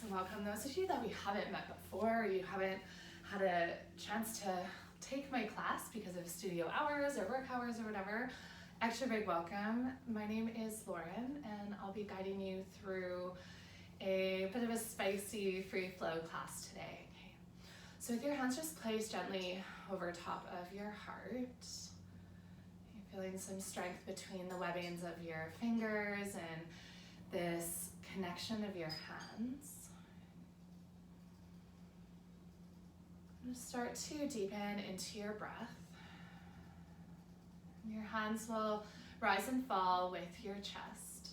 welcome those of you that we haven't met before, or you haven't had a chance to take my class because of studio hours or work hours or whatever. Extra big welcome. My name is Lauren, and I'll be guiding you through a bit of a spicy free flow class today. Okay. So with your hands just placed gently over top of your heart, you're feeling some strength between the webbings of your fingers and this connection of your hands. Start to deepen into your breath. Your hands will rise and fall with your chest,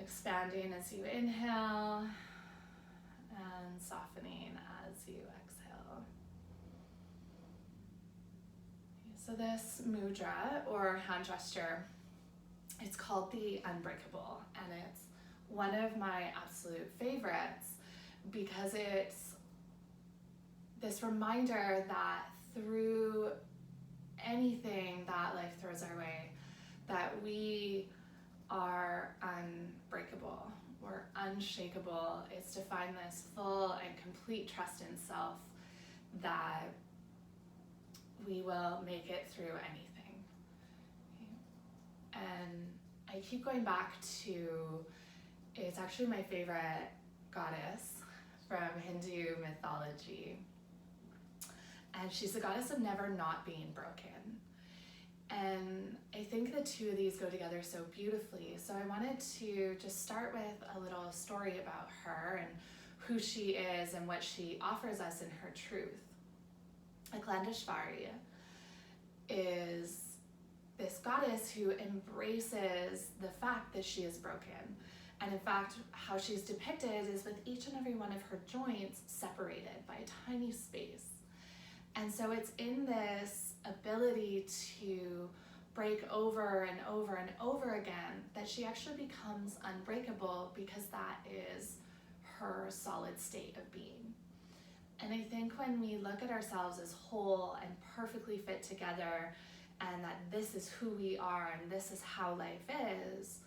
expanding as you inhale and softening as you exhale. So this mudra or hand gesture, it's called the unbreakable, and it's one of my absolute favorites because it's this reminder that through anything that life throws our way, that we are unbreakable, we're unshakable. It's to find this full and complete trust in self that we will make it through anything. And I keep going back to, it's actually my favorite goddess from Hindu mythology. And she's the goddess of never not being broken. And I think the two of these go together so beautifully. So I wanted to just start with a little story about her and who she is and what she offers us in her truth. Aklandeshvari is this goddess who embraces the fact that she is broken. And in fact, how she's depicted is with each and every one of her joints separated by a tiny space. And so it's in this ability to break over and over and over again that she actually becomes unbreakable, because that is her solid state of being. And I think when we look at ourselves as whole and perfectly fit together, and that this is who we are and this is how life is,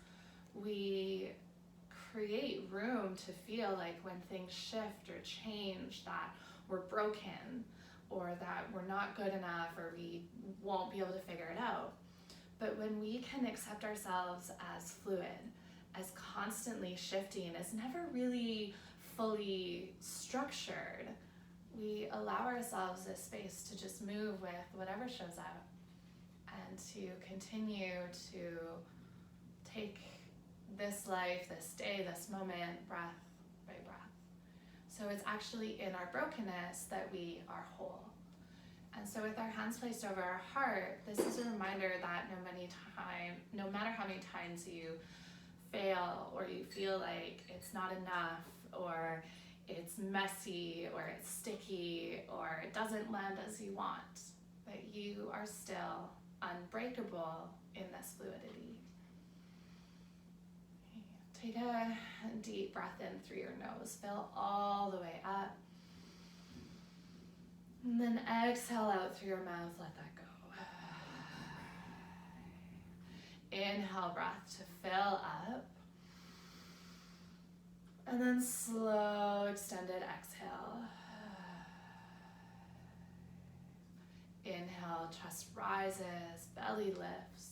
we create room to feel like when things shift or change that we're broken, or that we're not good enough, or we won't be able to figure it out. But when we can accept ourselves as fluid, as constantly shifting, as never really fully structured, we allow ourselves this space to just move with whatever shows up and to continue to take this life, this day, this moment, breath by breath. So it's actually in our brokenness that we are whole. And so with our hands placed over our heart, this is a reminder that no matter how many times you fail, or you feel like it's not enough, or it's messy, or it's sticky, or it doesn't land as you want, that you are still unbreakable in this fluidity. Take a deep breath in through your nose, fill all the way up. And then exhale out through your mouth, let that go. Inhale, breath to fill up. And then slow, extended exhale. Inhale, chest rises, belly lifts.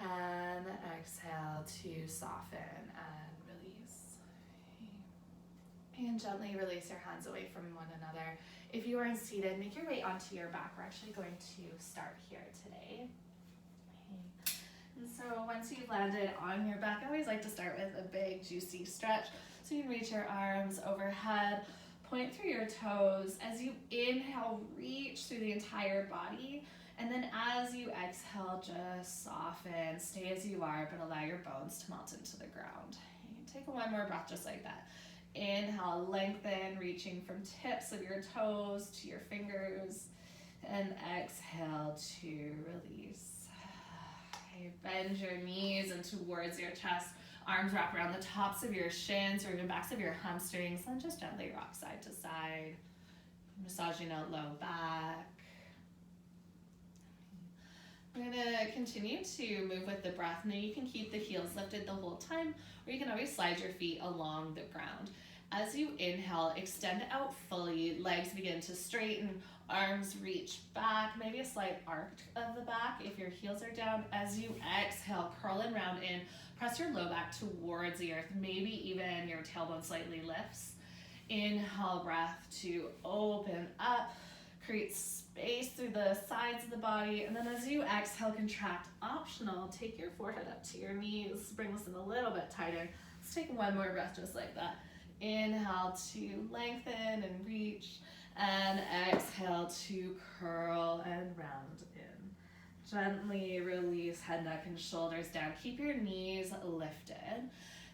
And exhale to soften and release. And gently release your hands away from one another. If you are seated, make your way onto your back. We're actually going to start here today. And so once you've landed on your back, I always like to start with a big juicy stretch. So you can reach your arms overhead, point through your toes. As you inhale, reach through the entire body. And then as you exhale, just soften, stay as you are, but allow your bones to melt into the ground. You can take one more breath just like that. Inhale, lengthen, reaching from tips of your toes to your fingers. And exhale to release. Okay, bend your knees and towards your chest. Arms wrap around the tops of your shins or even backs of your hamstrings. Then just gently rock side to side. Massaging out low back. We're gonna continue to move with the breath. Now you can keep the heels lifted the whole time, or you can always slide your feet along the ground. As you inhale, extend out fully, legs begin to straighten, arms reach back, maybe a slight arc of the back if your heels are down. As you exhale, curl and round in, press your low back towards the earth, maybe even your tailbone slightly lifts. Inhale, breath to open up, create space through the sides of the body, and then as you exhale, contract, optional, take your forehead up to your knees, bring this in a little bit tighter. Let's take one more breath just like that. Inhale to lengthen and reach, and exhale to curl and round in. Gently release head, neck, and shoulders down. Keep your knees lifted.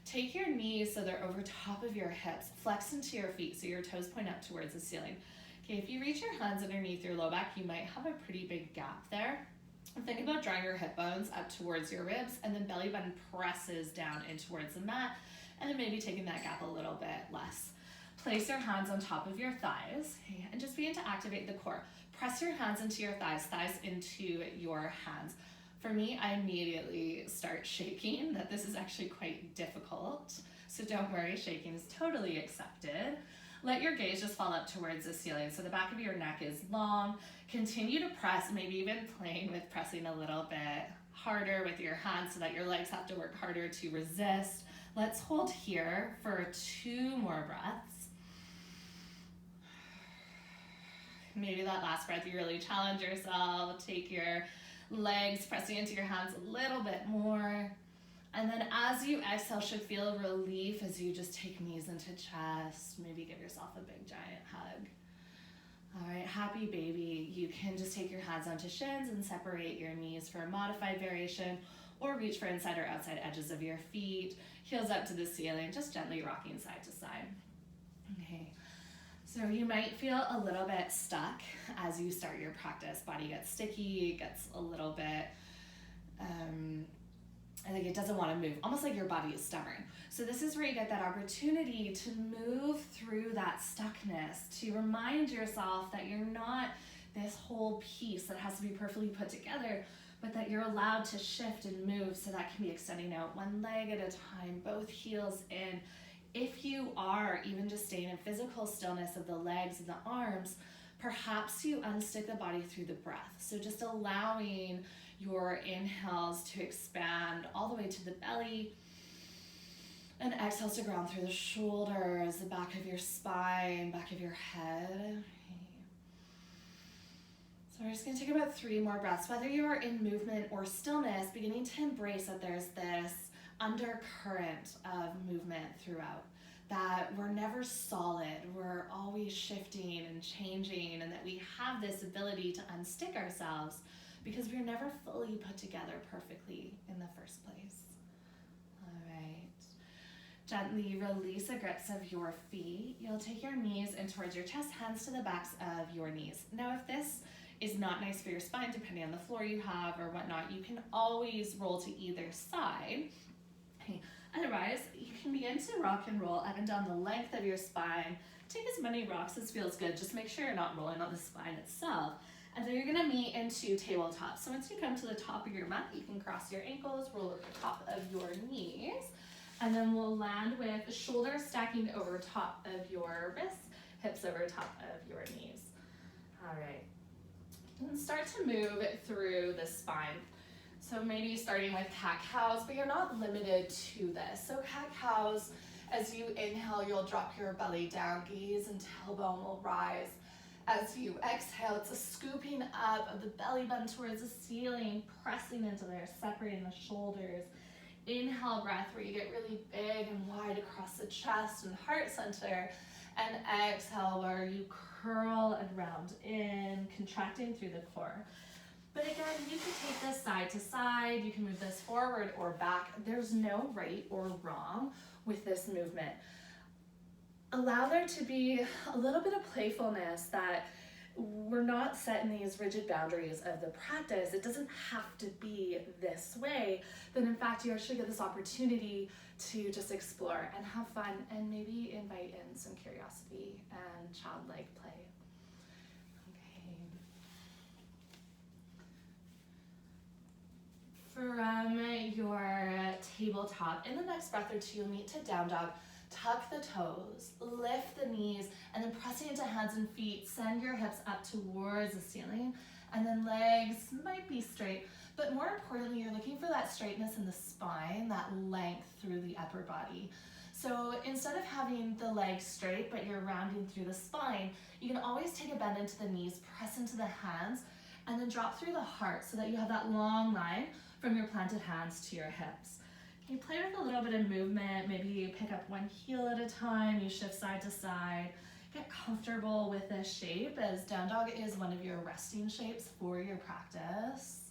Take your knees so they're over top of your hips. Flex into your feet so your toes point up towards the ceiling. Okay, if you reach your hands underneath your low back, you might have a pretty big gap there. Think about drawing your hip bones up towards your ribs, and then belly button presses down in towards the mat, and then maybe taking that gap a little bit less. Place your hands on top of your thighs, okay, and just begin to activate the core. Press your hands into your thighs, thighs into your hands. For me, I immediately start shaking, that this is actually quite difficult. So don't worry, shaking is totally accepted. Let your gaze just fall up towards the ceiling. So the back of your neck is long. Continue to press, maybe even playing with pressing a little bit harder with your hands so that your legs have to work harder to resist. Let's hold here for 2 more breaths. Maybe that last breath, you really challenge yourself. Take your legs pressing into your hands a little bit more. And then as you exhale, should feel relief as you just take knees into chest. Maybe give yourself a big giant hug. All right, happy baby. You can just take your hands onto shins and separate your knees for a modified variation, or reach for inside or outside edges of your feet. Heels up to the ceiling, just gently rocking side to side. Okay, so you might feel a little bit stuck as you start your practice. Body gets sticky, gets a little bit, I think it doesn't want to move, almost like your body is stubborn. So this is where you get that opportunity to move through that stuckness, to remind yourself that you're not this whole piece that has to be perfectly put together, but that you're allowed to shift and move. So that can be extending out one leg at a time, both heels in. If you are even just staying in physical stillness of the legs and the arms, perhaps you unstick the body through the breath. So just allowing your inhales to expand all the way to the belly, and exhales to ground through the shoulders, the back of your spine, back of your head. So we're just going to take about 3 more breaths. Whether you are in movement or stillness, beginning to embrace that there's this undercurrent of movement throughout, that we're never solid, we're always shifting and changing, and that we have this ability to unstick ourselves because we're never fully put together perfectly in the first place. All right. Gently release the grips of your feet. You'll take your knees in towards your chest, hands to the backs of your knees. Now, if this is not nice for your spine, depending on the floor you have or whatnot, you can always roll to either side. Okay. Otherwise, you can begin to rock and roll up and down the length of your spine. Take as many rocks as feels good. Just make sure you're not rolling on the spine itself. And then you're gonna meet into tabletop. So once you come to the top of your mat, you can cross your ankles, roll over the top of your knees, and then we'll land with shoulders stacking over top of your wrists, hips over top of your knees. All right. And start to move through the spine. So maybe starting with cat-cows, but you're not limited to this. So cat-cows, as you inhale, you'll drop your belly down, gaze and tailbone will rise. As you exhale, it's a scooping up of the belly button towards the ceiling, pressing into there, separating the shoulders. Inhale breath where you get really big and wide across the chest and heart center. And exhale where you curl and round in, contracting through the core. But again, you can take this side to side, you can move this forward or back. There's no right or wrong with this movement. Allow there to be a little bit of playfulness, that we're not set in these rigid boundaries of the practice. It doesn't have to be this way, but in fact, you actually get this opportunity to just explore and have fun and maybe invite in some curiosity and childlike play. Okay. from your tabletop, in the next breath or two, you'll meet to down dog. Tuck the toes, lift the knees, and then pressing into hands and feet, send your hips up towards the ceiling, and then legs might be straight, but more importantly, you're looking for that straightness in the spine, that length through the upper body. So instead of having the legs straight, but you're rounding through the spine, you can always take a bend into the knees, press into the hands, and then drop through the heart so that you have that long line from your planted hands to your hips. You play with a little bit of movement, maybe you pick up one heel at a time, you shift side to side. Get comfortable with this shape, as down dog is one of your resting shapes for your practice.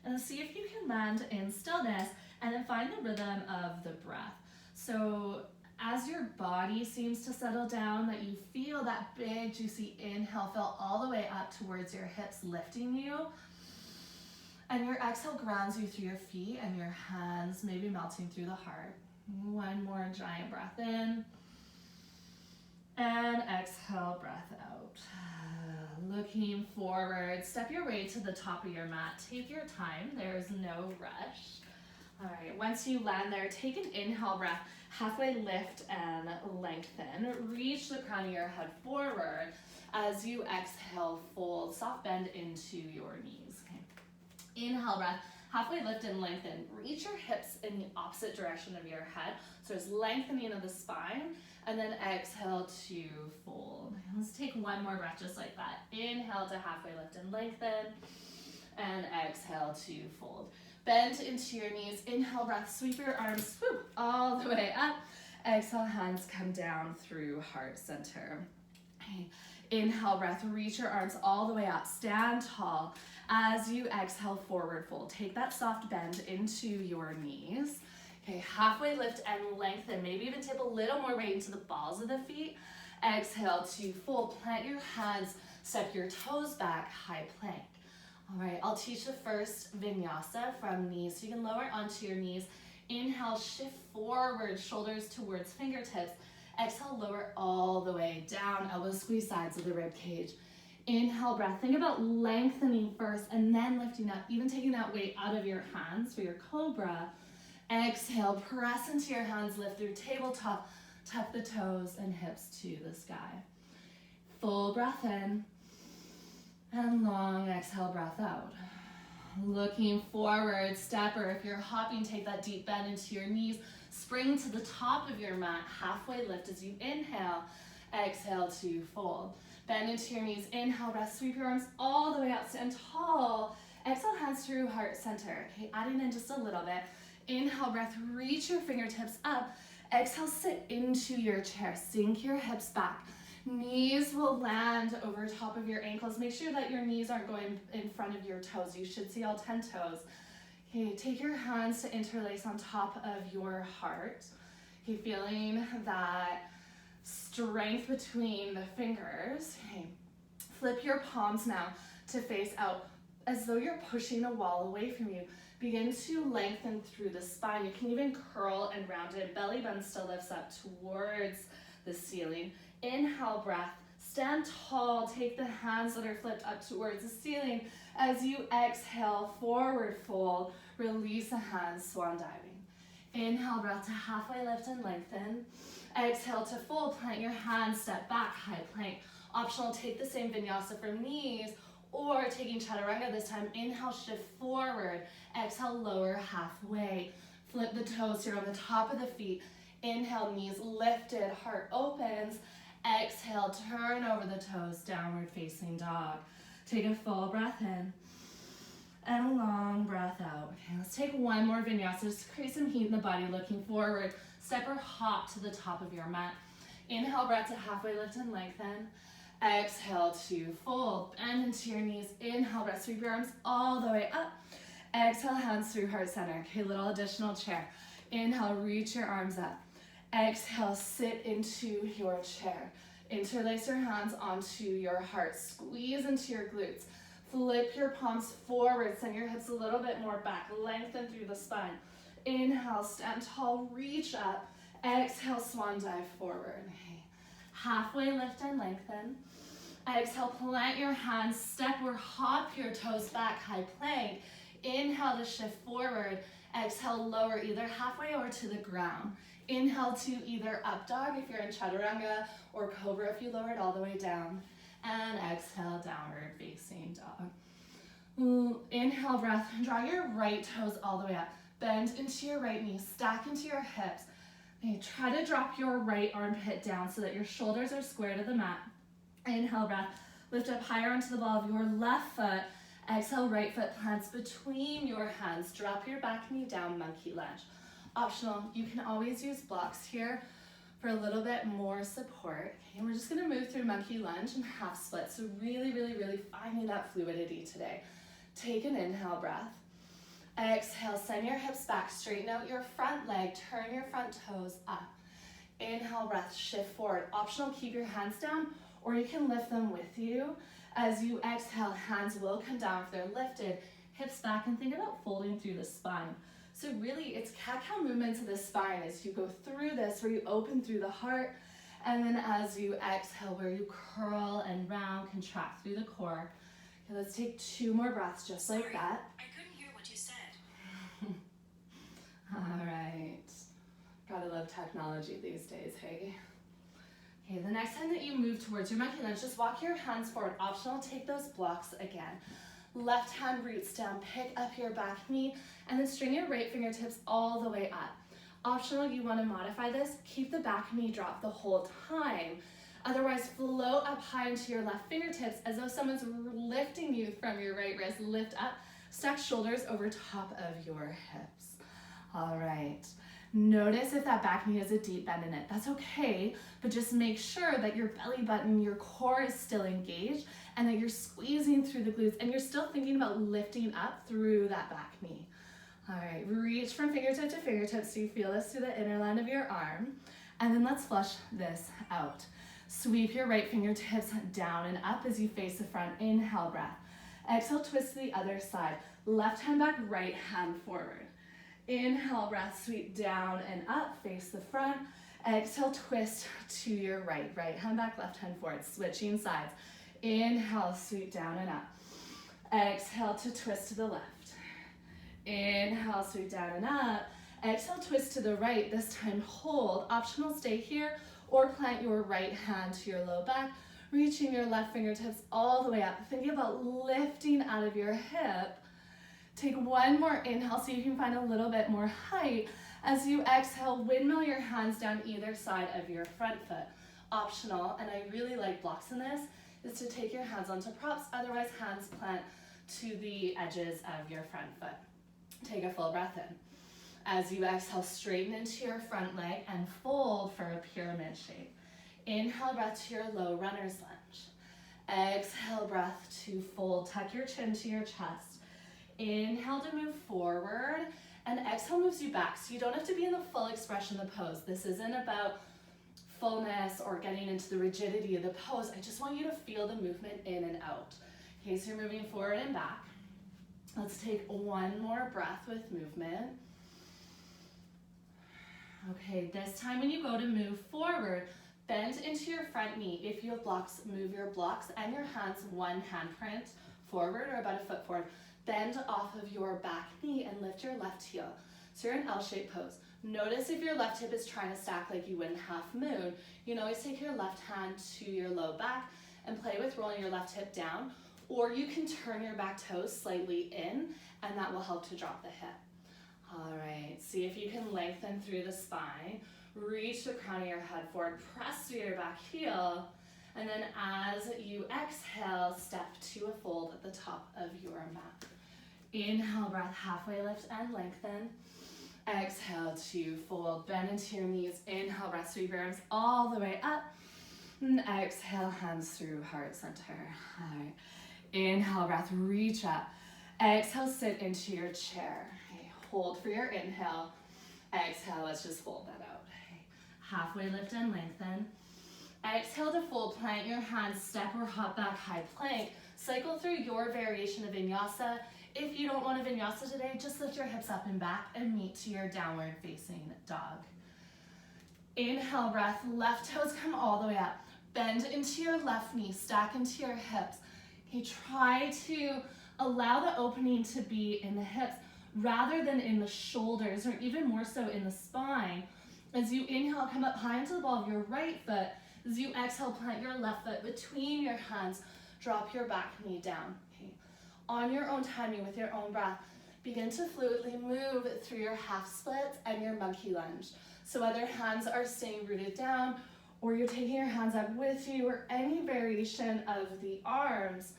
And see if you can land in stillness and then find the rhythm of the breath. So as your body seems to settle down, that you feel that big juicy inhale fill all the way up towards your hips, lifting you. And your exhale grounds you through your feet and your hands maybe melting through the heart. One more giant breath in. And exhale, breath out. Looking forward, step your way to the top of your mat. Take your time, there's no rush. All right, once you land there, take an inhale breath, halfway lift and lengthen. Reach the crown of your head forward. As you exhale, fold, soft bend into your knees. Okay. Inhale breath, halfway lift and lengthen. Reach your hips in the opposite direction of your head. So it's lengthening of the spine, and then exhale to fold. Let's take one more breath just like that. Inhale to halfway lift and lengthen, and exhale to fold. Bend into your knees, inhale breath, sweep your arms, swoop, all the way up. Exhale, hands come down through heart center. Okay. Inhale breath, reach your arms all the way up, stand tall. As you exhale, forward fold. Take that soft bend into your knees. Okay, halfway lift and lengthen. Maybe even tip a little more weight into the balls of the feet. Exhale to fold. Plant your hands, step your toes back, high plank. All right, I'll teach the first vinyasa from knees. So you can lower onto your knees. Inhale, shift forward, shoulders towards fingertips. Exhale, lower all the way down, elbows squeeze sides of the rib cage. Inhale, breath. Think about lengthening first and then lifting up, even taking that weight out of your hands for your cobra. Exhale, press into your hands, lift through tabletop, tuck the toes and hips to the sky. Full breath in and long exhale, breath out. Looking forward, stepper. If you're hopping, take that deep bend into your knees. Spring to the top of your mat, halfway lift as you inhale. Exhale to fold. Bend into your knees, inhale, breath, sweep your arms all the way out, stand tall. Exhale, hands through heart center. Okay, adding in just a little bit. Inhale, breath, reach your fingertips up. Exhale, sit into your chair, sink your hips back. Knees will land over top of your ankles. Make sure that your knees aren't going in front of your toes. You should see all 10 toes. Okay, take your hands to interlace on top of your heart. Okay, feeling that strength between the fingers. Okay, flip your palms now to face out as though you're pushing a wall away from you. Begin to lengthen through the spine. You can even curl and round it. Belly button still lifts up towards the ceiling. Inhale, breath. Stand tall. Take the hands that are flipped up towards the ceiling. As you exhale, forward fold. Release the hands, swan diving. Inhale, breath to halfway lift and lengthen. Exhale to fold. Plant your hands, step back, high plank. Optional, take the same vinyasa for knees, or taking chaturanga this time. Inhale, shift forward. Exhale, lower halfway. Flip the toes here on the top of the feet. Inhale, knees lifted, heart opens. Exhale, turn over the toes, downward facing dog. Take a full breath in and a long breath out. Okay, let's take one more vinyasa. Just create some heat in the body, looking forward. Step or hop to the top of your mat. Inhale, breath to halfway lift and lengthen. Exhale to fold, bend into your knees. Inhale, breath, sweep your arms all the way up. Exhale, hands through heart center. Okay, little additional chair. Inhale, reach your arms up. Exhale, sit into your chair. Interlace your hands onto your heart. Squeeze into your glutes. Flip your palms forward. Send your hips a little bit more back. Lengthen through the spine. Inhale, stand tall, reach up. Exhale, swan dive forward. Okay. Halfway lift and lengthen. Exhale, plant your hands, step or hop your toes back, high plank. Inhale to shift forward. Exhale, lower either halfway or to the ground. Inhale to either up dog if you're in chaturanga, or cobra if you lower it all the way down. And exhale, downward facing dog. Inhale, breath, draw your right toes all the way up. Bend into your right knee, stack into your hips. Okay, try to drop your right armpit down so that your shoulders are square to the mat. Inhale, breath, lift up higher onto the ball of your left foot. Exhale, right foot plants between your hands. Drop your back knee down, monkey lunge. Optional, you can always use blocks here for a little bit more support. Okay, and we're just gonna move through monkey lunge and half split. So really, really, really finding that fluidity today. Take an inhale breath. Exhale, send your hips back, straighten out your front leg, turn your front toes up. Inhale, breath, shift forward. Optional, keep your hands down, or you can lift them with you. As you exhale, hands will come down if they're lifted, hips back, and think about folding through the spine. So really, it's cat-cow movements of the spine as you go through this, where you open through the heart, and then as you exhale, where you curl and round, contract through the core. Okay, let's take 2 more breaths just like that. I couldn't hear what you said. All right. Gotta love technology these days, hey? Okay, the next time that you move towards your monkey lunge, just walk your hands forward. Optional, take those blocks again. Left hand roots down, pick up your back knee, and then string your right fingertips all the way up. Optional, you wanna modify this, keep the back knee dropped the whole time. Otherwise, float up high into your left fingertips as though someone's lifting you from your right wrist. Lift up, stack shoulders over top of your hips. All right. Notice if that back knee has a deep bend in it. That's okay, but just make sure that your belly button, your core is still engaged, and that you're squeezing through the glutes, and you're still thinking about lifting up through that back knee. All right, reach from fingertip to fingertip so you feel this through the inner line of your arm, and then let's flush this out. Sweep your right fingertips down and up as you face the front. Inhale, breath. Exhale, twist to the other side. Left hand back, right hand forward. Inhale, breath, sweep down and up, face the front. Exhale, twist to your right. Right hand back, left hand forward, switching sides. Inhale, sweep down and up. Exhale to twist to the left. Inhale, sweep down and up. Exhale, twist to the right. This time hold. Optional, stay here or plant your right hand to your low back, reaching your left fingertips all the way up. Thinking about lifting out of your hip. Take 1 more inhale so you can find a little bit more height. As you exhale, windmill your hands down either side of your front foot. Optional, and I really like blocks in this, is to take your hands onto props, otherwise hands plant to the edges of your front foot. Take a full breath in. As you exhale, straighten into your front leg and fold for a pyramid shape. Inhale, breath to your low runner's lunge. Exhale, breath to fold. Tuck your chin to your chest. Inhale to move forward, and exhale moves you back. So you don't have to be in the full expression of the pose. This isn't about fullness or getting into the rigidity of the pose. I just want you to feel the movement in and out. Okay, so you're moving forward and back. Let's take 1 more breath with movement. Okay, this time when you go to move forward, bend into your front knee. If you have blocks, move your blocks and your hands 1 handprint forward or about a foot forward. Bend off of your back knee and lift your left heel. So you're in L-shaped pose. Notice if your left hip is trying to stack like you would in half moon. You can always take your left hand to your low back and play with rolling your left hip down, or you can turn your back toes slightly in, and that will help to drop the hip. All right, see if you can lengthen through the spine. Reach the crown of your head forward, press through your back heel, and then as you exhale, step to a fold at the top of your mat. Inhale, breath, halfway lift and lengthen. Exhale to fold, bend into your knees. Inhale, breath, sweep your arms all the way up. And exhale, hands through heart center. All right. Inhale, breath, reach up. Exhale, sit into your chair. Okay, hold for your inhale. Exhale, let's just fold that out. Okay. Halfway lift and lengthen. Exhale to fold, plant your hands, step or hop back, high plank. Cycle through your variation of vinyasa. If you don't want a vinyasa today, just lift your hips up and back and meet to your downward facing dog. Inhale, breath, left toes come all the way up. Bend into your left knee, stack into your hips. Okay, try to allow the opening to be in the hips rather than in the shoulders, or even more so in the spine. As you inhale, come up high into the ball of your right foot. As you exhale, plant your left foot between your hands. Drop your back knee down. Okay. On your own timing, with your own breath, begin to fluidly move through your half splits and your monkey lunge. So whether hands are staying rooted down, or you're taking your hands up with you, or any variation of the arms,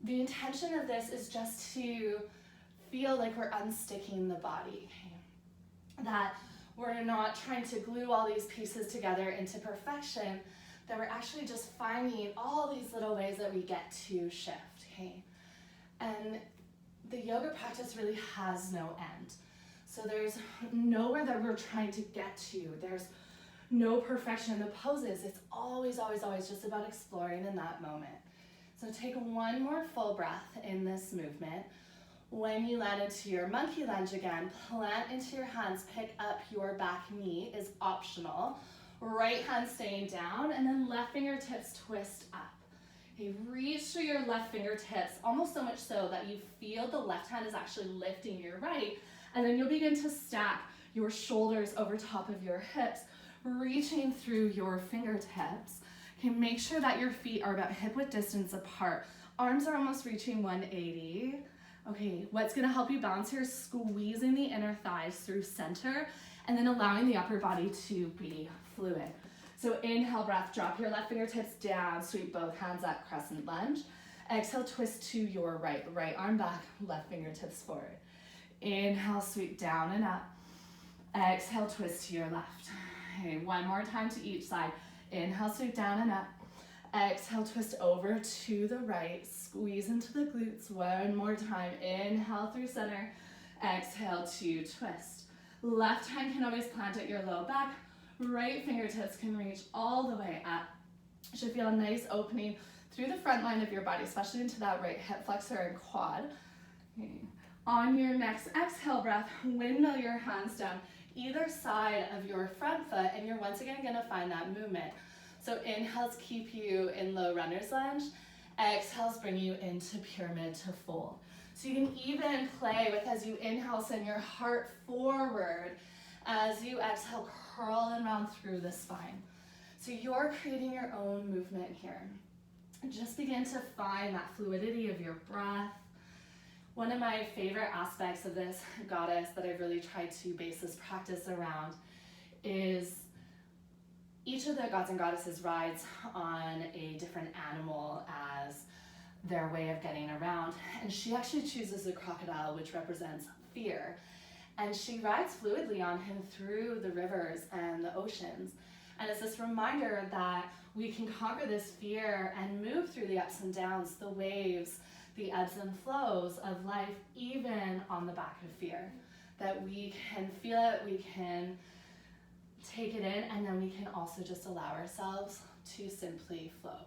the intention of this is just to feel like we're unsticking the body. Okay? That we're not trying to glue all these pieces together into perfection, that we're actually just finding all these little ways that we get to shift. Okay? And the yoga practice really has no end. So there's nowhere that we're trying to get to. There's no perfection in the poses. It's always, always, always just about exploring in that moment. So take one more full breath in this movement. When you land into your monkey lunge again, plant into your hands, pick up your back knee is optional. Right hand staying down, and then left fingertips twist up. Okay, reach through your left fingertips, almost so much so that you feel the left hand is actually lifting your right, and then you'll begin to stack your shoulders over top of your hips, reaching through your fingertips. Okay, make sure that your feet are about hip width distance apart. Arms are almost reaching 180. Okay, what's gonna help you balance here is squeezing the inner thighs through center and then allowing the upper body to be fluid. So inhale, breath, drop your left fingertips down, sweep both hands up, crescent lunge. Exhale, twist to your right arm back, left fingertips forward. Inhale, sweep down and up. Exhale, twist to your left. Okay, one more time to each side. Inhale, sweep down and up. Exhale, twist over to the right. Squeeze into the glutes. One more time. Inhale through center. Exhale to twist. Left hand can always plant at your low back. Right fingertips can reach all the way up. You should feel a nice opening through the front line of your body, especially into that right hip flexor and quad. Okay. On your next exhale breath, windmill your hands down either side of your front foot, and you're once again gonna find that movement. So inhales keep you in low runner's lunge. Exhales bring you into pyramid to fold. So you can even play with, as you inhale, send your heart forward. As you exhale, curl and round through the spine. So you're creating your own movement here. Just begin to find that fluidity of your breath. One of my favorite aspects of this goddess that I've really tried to base this practice around is each of the gods and goddesses rides on a different animal as their way of getting around. And she actually chooses the crocodile, which represents fear. And she rides fluidly on him through the rivers and the oceans. And it's this reminder that we can conquer this fear and move through the ups and downs, the waves, the ebbs and flows of life, even on the back of fear. That we can feel it, we can take it in, and then we can also just allow ourselves to simply flow.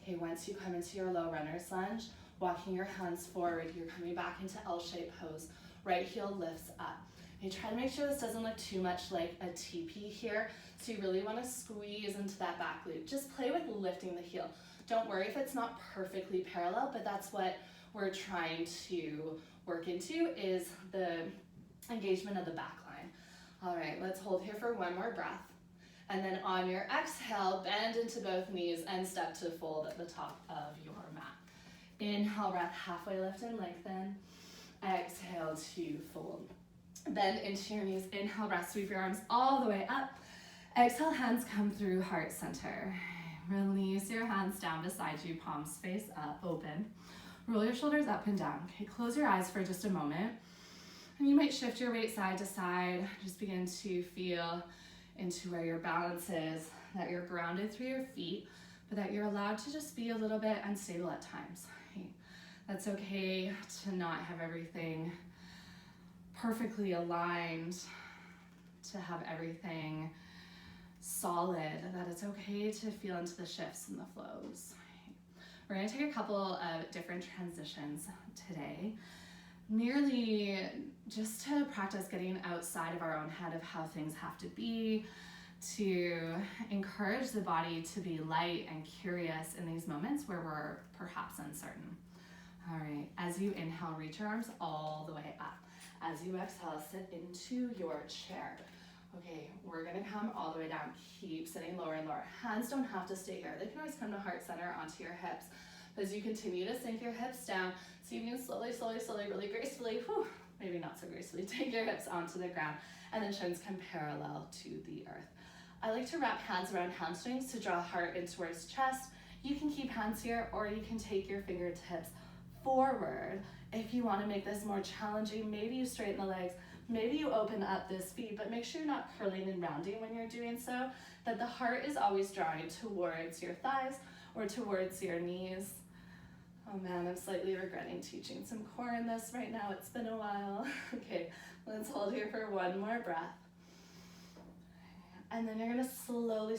Okay, once you come into your low runner's lunge, walking your hands forward, you're coming back into L-shaped pose. Right heel lifts up. Okay, try to make sure this doesn't look too much like a teepee here. So you really want to squeeze into that back glute. Just play with lifting the heel. Don't worry if it's not perfectly parallel, but that's what we're trying to work into, is the engagement of the back line. All right, let's hold here for one more breath. And then on your exhale, bend into both knees and step to fold at the top of your mat. Inhale, breath, halfway lift and lengthen. Exhale to fold. Bend into your knees. Inhale, breath, sweep your arms all the way up. Exhale, hands come through heart center. Release your hands down beside you, palms face up, open. Roll your shoulders up and down. Okay, close your eyes for just a moment. And you might shift your weight side to side. Just begin to feel into where your balance is, that you're grounded through your feet, but that you're allowed to just be a little bit unstable at times. Okay. That's okay to not have everything perfectly aligned, to have everything solid, that it's okay to feel into the shifts and the flows. We're going to take a couple of different transitions today, merely just to practice getting outside of our own head of how things have to be, to encourage the body to be light and curious in these moments where we're perhaps uncertain. All right, as you inhale, reach your arms all the way up. As you exhale, sit into your chair. Okay, we're gonna come all the way down. Keep sitting lower and lower. Hands don't have to stay here. They can always come to heart center onto your hips. As you continue to sink your hips down, so you can slowly, really gracefully, maybe not so gracefully, take your hips onto the ground, and then shins come parallel to the earth. I like to wrap hands around hamstrings to draw heart in towards chest. You can keep hands here, or you can take your fingertips forward. If you want to make this more challenging, maybe you straighten the legs, maybe you open up this feet, but make sure you're not curling and rounding when you're doing so, that the heart is always drawing towards your thighs or towards your knees. Oh man, I'm slightly regretting teaching some core in this right now. It's been a while. Okay, let's hold here for one more breath. And then you're gonna slowly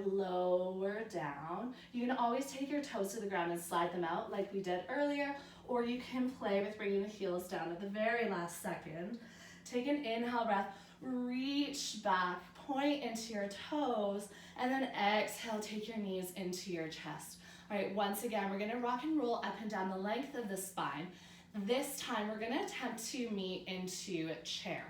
lower down. You can always take your toes to the ground and slide them out like we did earlier, or you can play with bringing the heels down at the very last second. Take an inhale breath, reach back, point into your toes, and then exhale, take your knees into your chest. All right, once again, we're gonna rock and roll up and down the length of the spine. This time, we're gonna attempt to meet into a chair.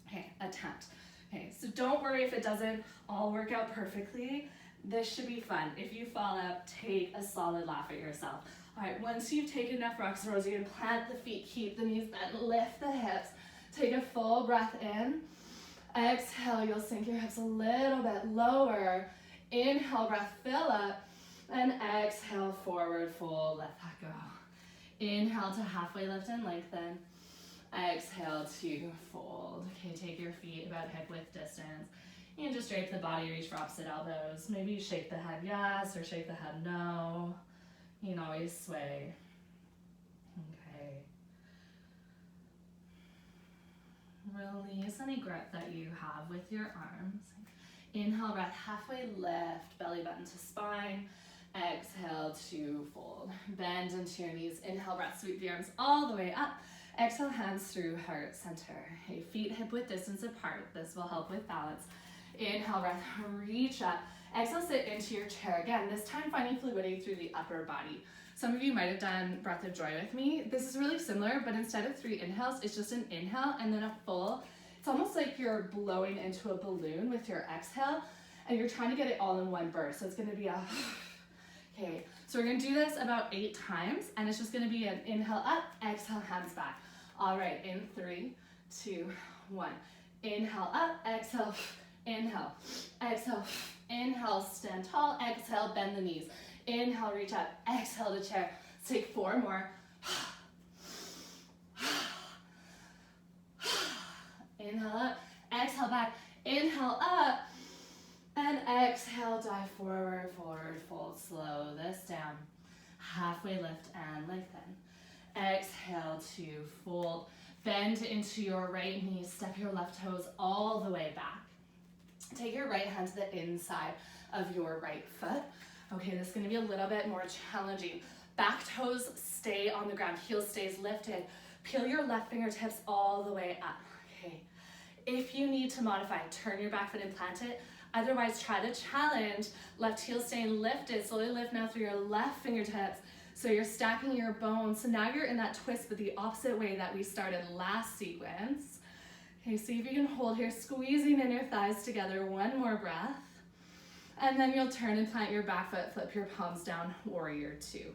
Okay, attempt. Okay, so don't worry if it doesn't all work out perfectly. This should be fun. If you fall up, take a solid laugh at yourself. All right, once you've taken enough rocks and rolls, you're gonna plant the feet, keep the knees bent, lift the hips, take a full breath in. Exhale, you'll sink your hips a little bit lower. Inhale, breath, fill up. And exhale, forward fold, let that go. Inhale to halfway lift and lengthen. Exhale to fold. Okay, take your feet about hip width distance. You can just drape the body, reach for opposite elbows. Maybe you shake the head yes or shake the head no. You can always sway. Okay. Release any grip that you have with your arms. Inhale, breath, halfway lift, belly button to spine. Exhale to fold. Bend into your knees. Inhale, breath, sweep the arms all the way up. Exhale, hands through heart center. Okay, feet hip width distance apart. This will help with balance. Inhale, breath, reach up. Exhale, sit into your chair again. This time finding fluidity through the upper body. Some of you might have done breath of joy with me. This is really similar, but instead of 3 inhales, it's just an inhale and then a full. It's almost like you're blowing into a balloon with your exhale, and you're trying to get it all in one burst. So it's gonna be a okay, so we're gonna do this about 8 times, and it's just gonna be an inhale up, exhale, hands back. All right, in 3, 2, 1. Inhale up, exhale, inhale, exhale, inhale, stand tall, exhale, bend the knees. Inhale, reach up, exhale to chair. Let's take 4 more. Inhale up, exhale back, inhale up, and exhale, dive forward, fold, slow this down. Halfway lift and lengthen. Exhale to fold. Bend into your right knee, step your left toes all the way back. Take your right hand to the inside of your right foot. Okay, this is gonna be a little bit more challenging. Back toes stay on the ground, heel stays lifted. Peel your left fingertips all the way up. Okay, if you need to modify, turn your back foot and plant it. Otherwise, try to challenge, left heel staying lifted. Slowly lift now through your left fingertips. So you're stacking your bones. So now you're in that twist, but the opposite way that we started last sequence. Okay, see if you can hold here, squeezing in your thighs together. One more breath. And then you'll turn and plant your back foot, flip your palms down, warrior 2.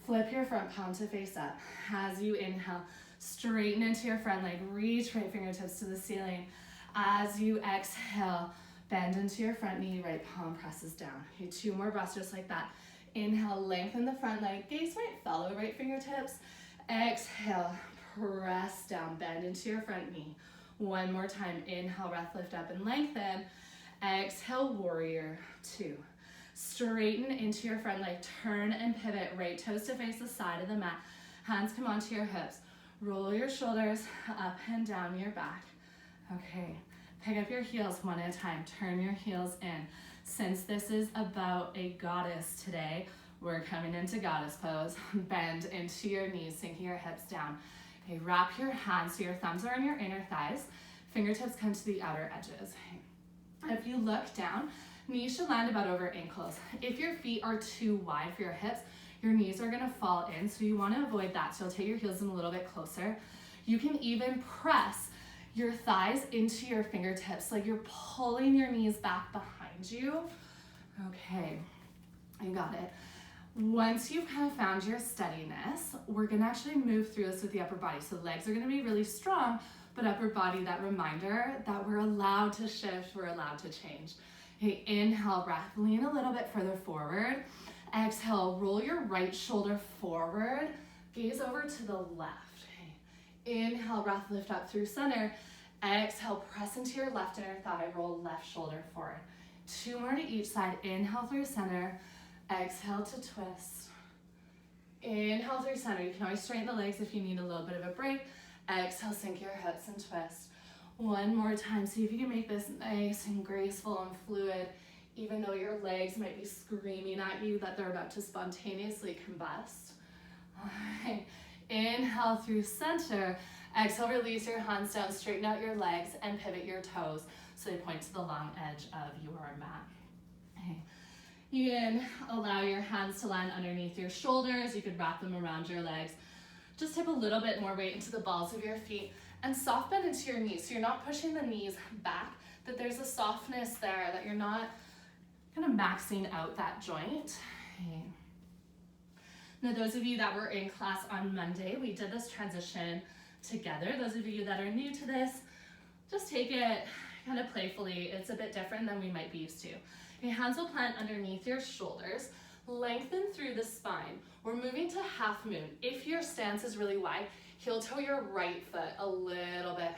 Flip your front palm to face up. As you inhale, straighten into your front leg, reach right fingertips to the ceiling. As you exhale, bend into your front knee, right palm presses down. Okay, 2 more breaths just like that. Inhale, lengthen the front leg, gaze right, follow right fingertips. Exhale, press down, bend into your front knee. 1 more time, inhale, breath, lift up and lengthen. Exhale, warrior 2. Straighten into your front leg, turn and pivot, right toes to face the side of the mat. Hands come onto your hips. Roll your shoulders up and down your back. Okay, pick up your heels one at a time. Turn your heels in. Since this is about a goddess today, we're coming into goddess pose. Bend into your knees, sinking your hips down. Okay, wrap your hands so your thumbs are on your inner thighs. Fingertips come to the outer edges. If you look down, knees should land about over ankles. If your feet are too wide for your hips, your knees are gonna fall in, so you wanna avoid that. So you'll take your heels in a little bit closer. You can even press your thighs into your fingertips, like you're pulling your knees back behind you. Okay, you got it. Once you've kind of found your steadiness, we're gonna actually move through this with the upper body. So legs are gonna be really strong, but upper body, that reminder that we're allowed to shift, we're allowed to change. Okay, inhale, breath, lean a little bit further forward. Exhale, roll your right shoulder forward, gaze over to the left. Okay. Inhale, breath, lift up through center. Exhale, press into your left inner thigh, roll left shoulder forward. 2 more to each side. Inhale through center. Exhale to twist. Inhale through center. You can always straighten the legs if you need a little bit of a break. Exhale, sink your hips and twist. 1 more time. See if you can make this nice and graceful and fluid, even though your legs might be screaming at you that they're about to spontaneously combust. All right. Inhale through center. Exhale, release your hands down, straighten out your legs, and pivot your toes so they point to the long edge of your mat. Okay. You can allow your hands to land underneath your shoulders. You could wrap them around your legs. Just tip a little bit more weight into the balls of your feet and soft bend into your knees. So you're not pushing the knees back, that there's a softness there, that you're not kind of maxing out that joint. Okay. Now, those of you that were in class on Monday, we did this transition together. Those of you that are new to this, just take it kind of playfully. It's a bit different than we might be used to. Your hands will plant underneath your shoulders, lengthen through the spine. We're moving to half moon. If your stance is really wide, heel toe your right foot a little bit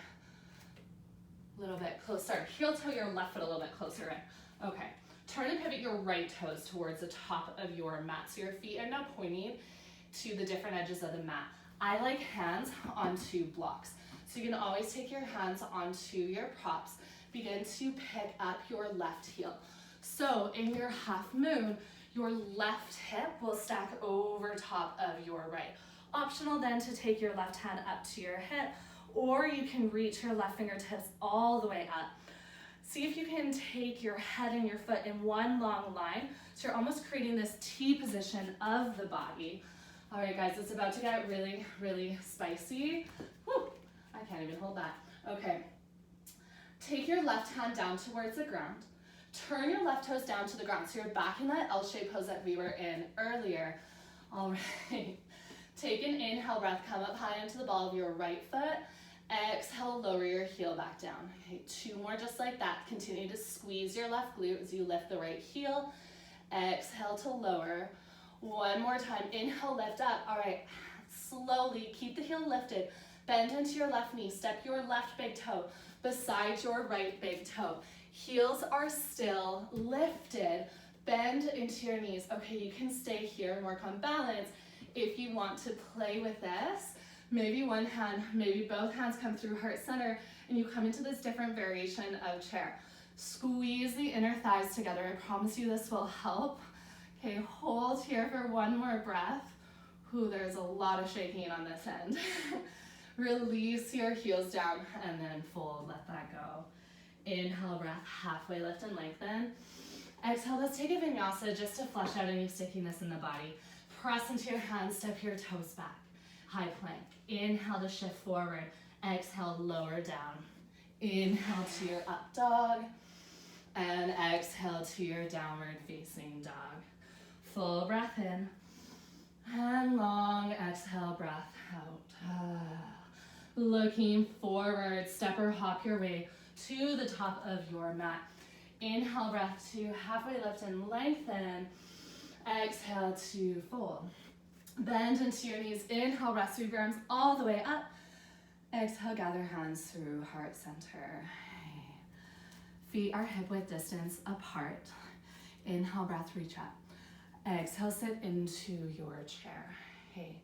closer. Heel toe your left foot a little bit closer in. Okay. Turn and pivot your right toes towards the top of your mat. So your feet are now pointing to the different edges of the mat. I like hands onto blocks. So you can always take your hands onto your props. Begin to pick up your left heel. So in your half moon, your left hip will stack over top of your right. Optional then to take your left hand up to your hip, or you can reach your left fingertips all the way up. See if you can take your head and your foot in one long line. So you're almost creating this T position of the body. All right, guys, it's about to get really, really spicy. Whew, I can't even hold that. Okay. Take your left hand down towards the ground. Turn your left toes down to the ground. So you're back in that L-shaped pose that we were in earlier. All right. Take an inhale breath. Come up high onto the ball of your right foot. Exhale, lower your heel back down. Okay, 2 more just like that. Continue to squeeze your left glute as you lift the right heel. Exhale to lower. 1 more time. Inhale, lift up. All right, slowly keep the heel lifted. Bend into your left knee. Step your left big toe beside your right big toe. Heels are still lifted. Bend into your knees. Okay, you can stay here and work on balance. If you want to play with this, maybe one hand, maybe both hands come through heart center and you come into this different variation of chair. Squeeze the inner thighs together. I promise you this will help. Okay, hold here for 1 more breath. Ooh, there's a lot of shaking on this end. Release your heels down and then fold, let that go. Inhale, breath, halfway lift and lengthen. Exhale, let's take a vinyasa just to flush out any stickiness in the body. Press into your hands, step your toes back. High plank. Inhale to shift forward. Exhale, lower down. Inhale to your up dog. And exhale to your downward facing dog. Full breath in. And long exhale, breath out. Looking forward, step or hop your way to the top of your mat. Inhale, breath to halfway lift and lengthen. Exhale to fold. Bend into your knees. Inhale, breath, sweep your arms all the way up. Exhale, gather hands through heart center. Feet are hip width distance apart. Inhale, breath, reach up. Exhale, sit into your chair. Hey,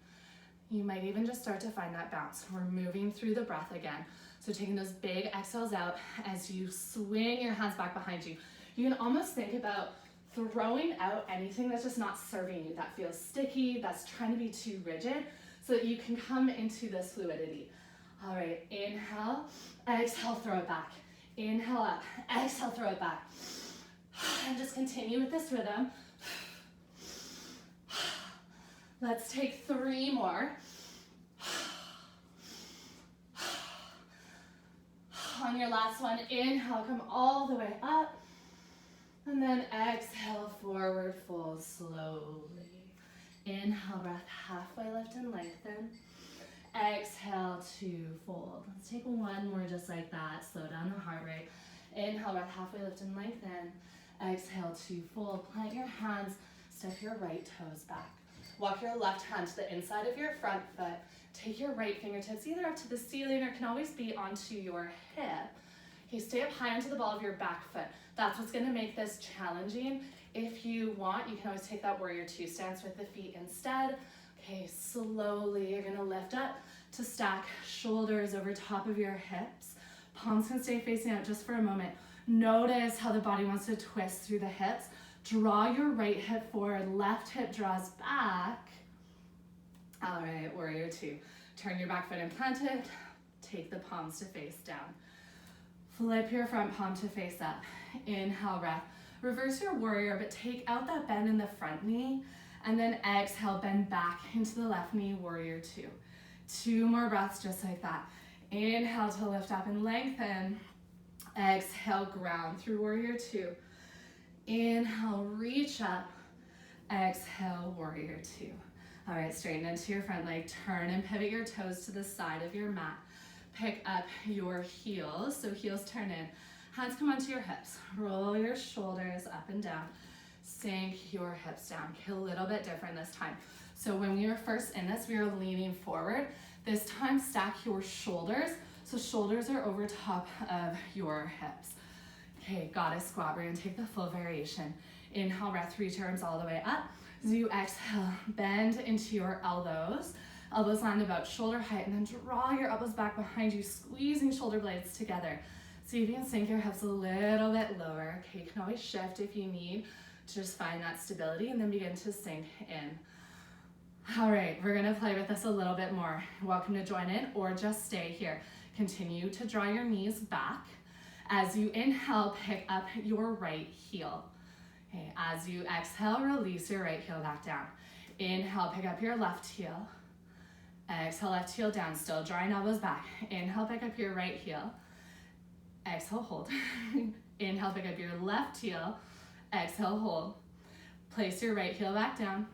you might even just start to find that bounce. We're moving through the breath again. So taking those big exhales out as you swing your hands back behind you. You can almost think about throwing out anything that's just not serving you, that feels sticky, that's trying to be too rigid, so that you can come into this fluidity. All right, inhale, exhale, throw it back. Inhale up, exhale, throw it back. And just continue with this rhythm. Let's take 3 more. On your last one, inhale, come all the way up. And then exhale, forward fold slowly. Inhale, breath, halfway lift and lengthen. Exhale to fold. Let's take 1 more just like that. Slow down the heart rate. Inhale, breath, halfway lift and lengthen. Exhale to fold. Plant your hands, step your right toes back. Walk your left hand to the inside of your front foot. Take your right fingertips either up to the ceiling or can always be onto your hip. Okay, stay up high onto the ball of your back foot. That's what's gonna make this challenging. If you want, you can always take that warrior 2 stance with the feet instead. Okay, slowly you're gonna lift up to stack shoulders over top of your hips. Palms can stay facing out just for a moment. Notice how the body wants to twist through the hips. Draw your right hip forward, left hip draws back. All right, warrior 2. Turn your back foot and plant it. Take the palms to face down. Flip your front palm to face up. Inhale, breath. Reverse your warrior, but take out that bend in the front knee. And then exhale, bend back into the left knee, warrior 2. 2 more breaths just like that. Inhale to lift up and lengthen. Exhale, ground through warrior 2. Inhale, reach up. Exhale, warrior 2. All right, straighten into your front leg. Turn and pivot your toes to the side of your mat. Pick up your heels, so heels turn in. Hands come onto your hips. Roll your shoulders up and down. Sink your hips down. Okay, a little bit different this time. So when we were first in this, we were leaning forward. This time, stack your shoulders. So shoulders are over top of your hips. Okay, goddess squat. We're gonna take the full variation. Inhale, breath, reach your arms all the way up. As you exhale, bend into your elbows. Elbows land about shoulder height, and then draw your elbows back behind you, squeezing shoulder blades together. See if you can sink your hips a little bit lower. Okay, you can always shift if you need to just find that stability, and then begin to sink in. All right, we're gonna play with this a little bit more. You're welcome to join in or just stay here. Continue to draw your knees back. As you inhale, pick up your right heel. Okay, as you exhale, release your right heel back down. Inhale, pick up your left heel. Exhale, left heel down, still drawing elbows back. Inhale, pick up your right heel. Exhale, hold. Inhale, pick up your left heel. Exhale, hold. Place your right heel back down.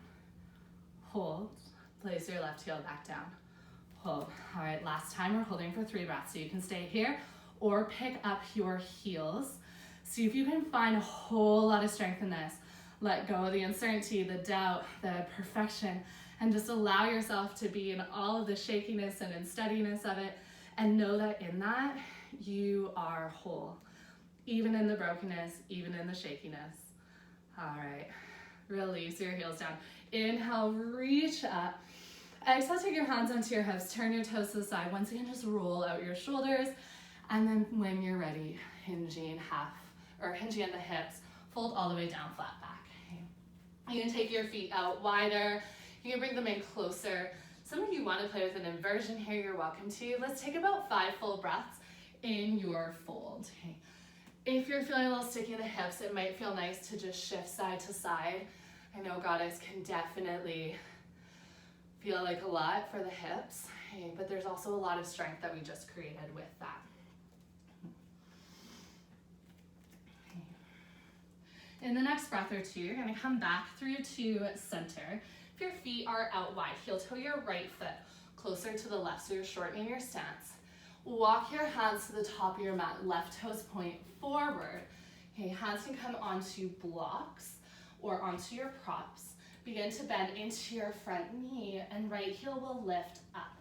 Hold. Place your left heel back down. Hold. All right, last time we're holding for 3 breaths. So you can stay here or pick up your heels. See if you can find a whole lot of strength in this. Let go of the uncertainty, the doubt, the perfection, and just allow yourself to be in all of the shakiness and unsteadiness of it, and know that in that, you are whole. Even in the brokenness, even in the shakiness. All right, release your heels down. Inhale, reach up. Exhale, take your hands onto your hips, turn your toes to the side. Once again, just roll out your shoulders, and then when you're ready, hinging at the hips, fold all the way down, flat back. Okay. You can take your feet out wider. You can bring them in closer. Some of you want to play with an inversion here, you're welcome to. Let's take about 5 full breaths in your fold. Okay. If you're feeling a little sticky in the hips, it might feel nice to just shift side to side. I know goddess can definitely feel like a lot for the hips, okay, but there's also a lot of strength that we just created with that. In the next breath or two, you're gonna come back through to center. If your feet are out wide, heel toe your right foot closer to the left, so you're shortening your stance. Walk your hands to the top of your mat, left toes point forward. Okay, hands can come onto blocks or onto your props. Begin to bend into your front knee, and right heel will lift up.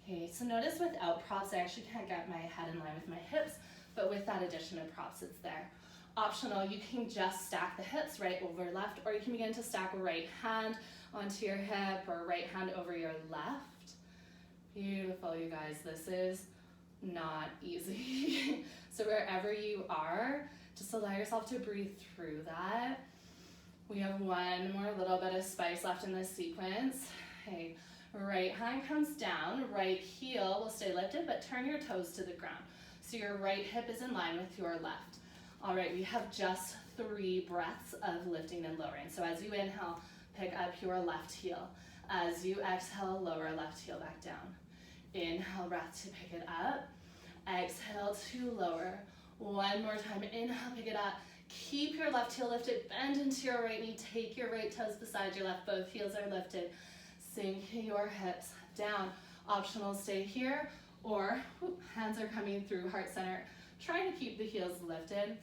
Okay, so notice without props, I actually can't get my head in line with my hips, but with that addition of props, it's there. Optional, you can just stack the hips right over left, or you can begin to stack right hand onto your hip or right hand over your left. Beautiful, you guys. This is not easy. So wherever you are, just allow yourself to breathe through that. We have one more little bit of spice left in this sequence. Okay, right hand comes down, right heel will stay lifted, but turn your toes to the ground. So your right hip is in line with your left. All right, we have just 3 breaths of lifting and lowering. So as you inhale, pick up your left heel. As you exhale, lower left heel back down. Inhale, breath to pick it up. Exhale to lower. One more time, inhale, pick it up. Keep your left heel lifted, bend into your right knee, take your right toes beside your left, both heels are lifted. Sink your hips down. Optional, stay here, or hands are coming through heart center. Trying to keep the heels lifted.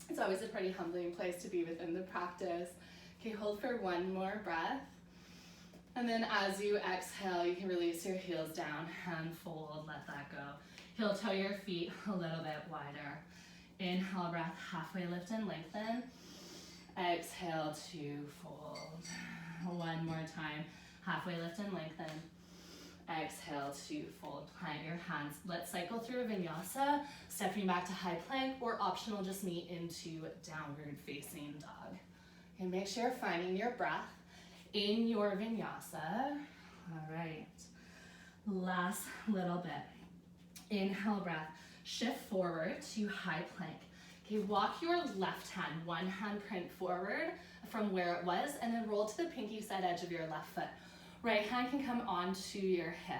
It's always a pretty humbling place to be within the practice. Okay, hold for one more breath. And then as you exhale, you can release your heels down, hand fold, let that go. Heel toe your feet a little bit wider. Inhale, breath, halfway lift and lengthen. Exhale to fold. One more time, halfway lift and lengthen. Exhale to fold. Plant your hands. Let's cycle through a vinyasa, stepping back to high plank, or optional, just meet into downward facing dog. And make sure you're finding your breath in your vinyasa. All right, last little bit. Inhale, breath, shift forward to high plank. Okay, walk your left hand, one hand print forward from where it was, and then roll to the pinky side edge of your left foot. Right hand can come onto your hip.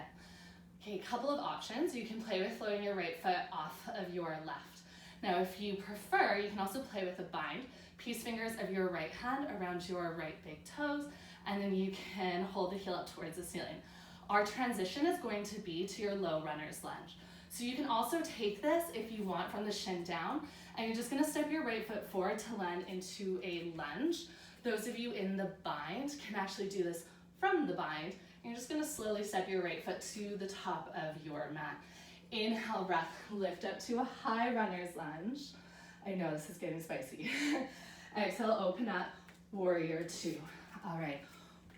Okay, a couple of options. You can play with floating your right foot off of your left. Now, if you prefer, you can also play with a bind. Peace fingers of your right hand around your right big toes, and then you can hold the heel up towards the ceiling. Our transition is going to be to your low runner's lunge. So you can also take this if you want from the shin down, and you're just gonna step your right foot forward to land into a lunge. Those of you in the bind can actually do this from the bind. You're just gonna slowly step your right foot to the top of your mat. Inhale, breath, lift up to a high runner's lunge. I know this is getting spicy. Exhale, open up, warrior 2. All right,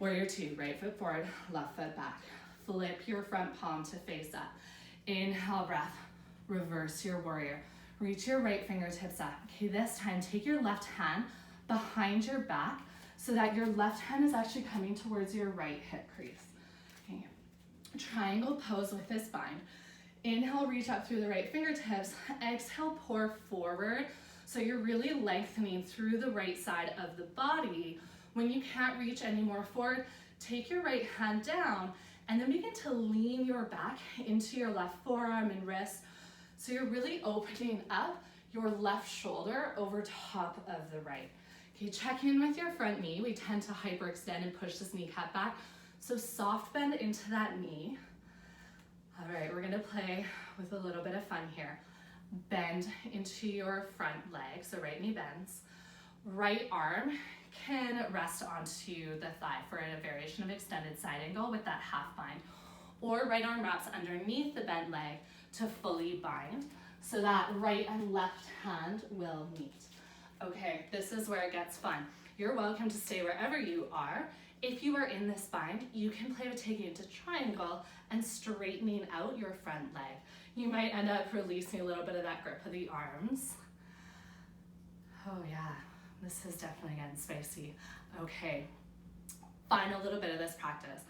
warrior 2, right foot forward, left foot back. Flip your front palm to face up. Inhale, breath, reverse your warrior. Reach your right fingertips up. Okay, this time, take your left hand behind your back so that your left hand is actually coming towards your right hip crease. Okay, triangle pose with this bind. Inhale, reach up through the right fingertips. Exhale, pour forward. So you're really lengthening through the right side of the body. When you can't reach any more forward, take your right hand down and then begin to lean your back into your left forearm and wrist. So you're really opening up your left shoulder over top of the right. Okay, check in with your front knee. We tend to hyperextend and push this kneecap back. So soft bend into that knee. All right, we're gonna play with a little bit of fun here. Bend into your front leg, so right knee bends. Right arm can rest onto the thigh for a variation of extended side angle with that half bind. Or right arm wraps underneath the bent leg to fully bind, so that right and left hand will meet. Okay, this is where it gets fun. You're welcome to stay wherever you are. If you are in this bind, you can play with taking it to triangle and straightening out your front leg. You might end up releasing a little bit of that grip of the arms. Oh yeah, this is definitely getting spicy. Okay, final little bit of this practice.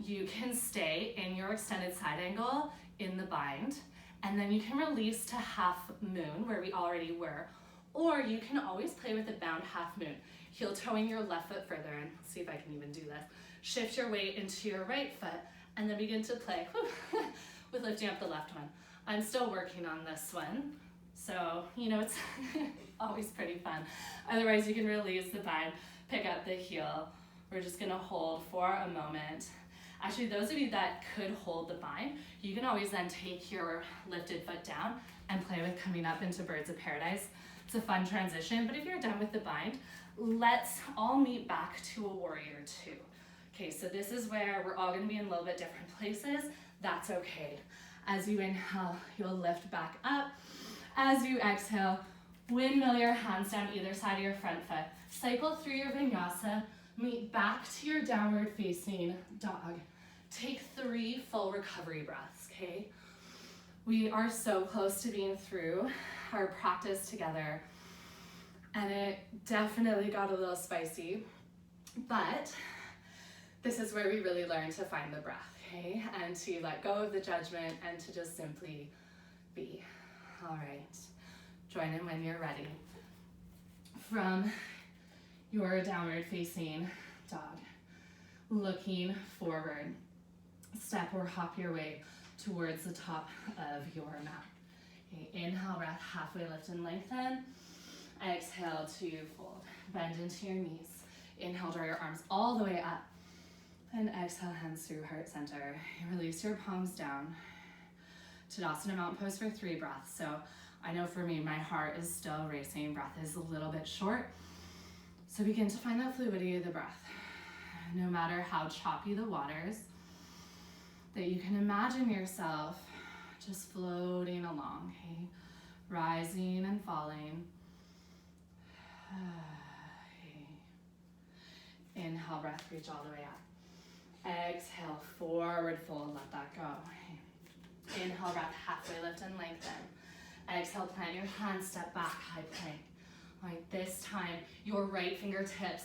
You can stay in your extended side angle in the bind, and then you can release to half moon where we already were, or you can always play with a bound half moon. Heel toeing your left foot further in. Let's see if I can even do this. Shift your weight into your right foot, and then begin to play with lifting up the left one. I'm still working on this one, so you know it's always pretty fun. Otherwise, you can release the bind, pick up the heel. We're just gonna hold for a moment. Actually, those of you that could hold the bind, you can always then take your lifted foot down and play with coming up into birds of paradise. It's a fun transition, but if you're done with the bind, let's all meet back to a warrior 2. Okay, so this is where we're all gonna be in a little bit different places. That's okay. As you inhale, you'll lift back up. As you exhale, windmill your hands down either side of your front foot. Cycle through your vinyasa, meet back to your downward facing dog. Take 3 full recovery breaths, okay? We are so close to being through our practice together, and it definitely got a little spicy, but this is where we really learn to find the breath, okay? And to let go of the judgment and to just simply be. All right, join in when you're ready. From your downward facing dog, looking forward, step or hop your way towards the top of your mat. Okay, inhale, breath, halfway lift and lengthen. Exhale to fold. Bend into your knees. Inhale, draw your arms all the way up. And exhale, hands through heart center. Release your palms down. Tadasana mountain pose for 3 breaths. So I know for me, my heart is still racing. Breath is a little bit short. So begin to find that fluidity of the breath. No matter how choppy the waters, that you can imagine yourself just floating along, okay? Rising and falling. Inhale, breath, reach all the way up. Exhale, forward fold, let that go. Inhale, breath, halfway lift and lengthen. Exhale, plant your hands, step back, high plank. All right, this time, your right fingertips,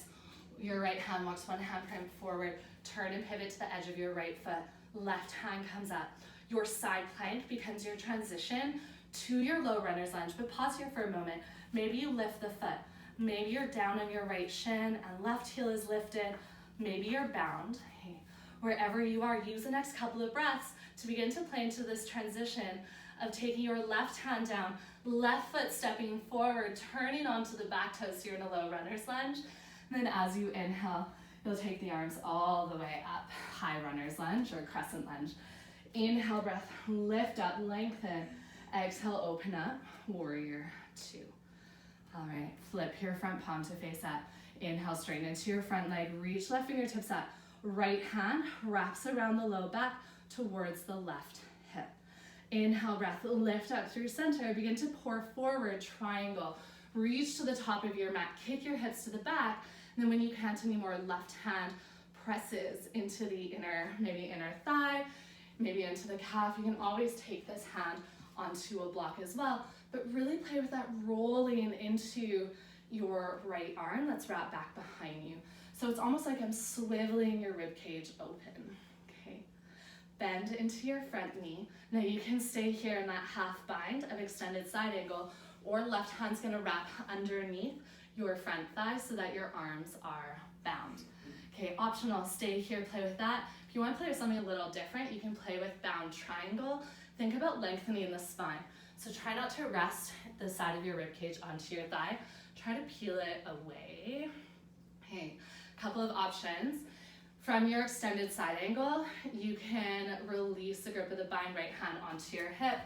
your right hand walks one handprint forward, turn and pivot to the edge of your right foot. Left hand comes up. Your side plank becomes your transition to your low runner's lunge, but pause here for a moment. Maybe you lift the foot. Maybe you're down on your right shin and left heel is lifted. Maybe you're bound. Hey, wherever you are, use the next couple of breaths to begin to play into this transition of taking your left hand down, left foot stepping forward, turning onto the back toes, so you're in a low runner's lunge. And then as you inhale, you'll take the arms all the way up, high runner's lunge or crescent lunge. Inhale, breath, lift up, lengthen. Exhale, open up, warrior 2. All right, flip your front palm to face up. Inhale, straighten into your front leg, reach left fingertips up. Right hand wraps around the low back towards the left hip. Inhale, breath, lift up through center. Begin to pour forward, triangle. Reach to the top of your mat, kick your hips to the back. And then when you can't anymore, left hand presses into the inner, maybe inner thigh, maybe into the calf. You can always take this hand onto a block as well, but really play with that rolling into your right arm that's wrapped back behind you. So it's almost like I'm swiveling your rib cage open, okay? Bend into your front knee. Now you can stay here in that half bind of extended side angle, or left hand's gonna wrap underneath your front thigh so that your arms are bound. Okay, optional, stay here, play with that. If you wanna play with something a little different, you can play with bound triangle. Think about lengthening the spine. So try not to rest the side of your rib cage onto your thigh. Try to peel it away. Okay, couple of options. From your extended side angle, you can release the grip of the bind, right hand onto your hip.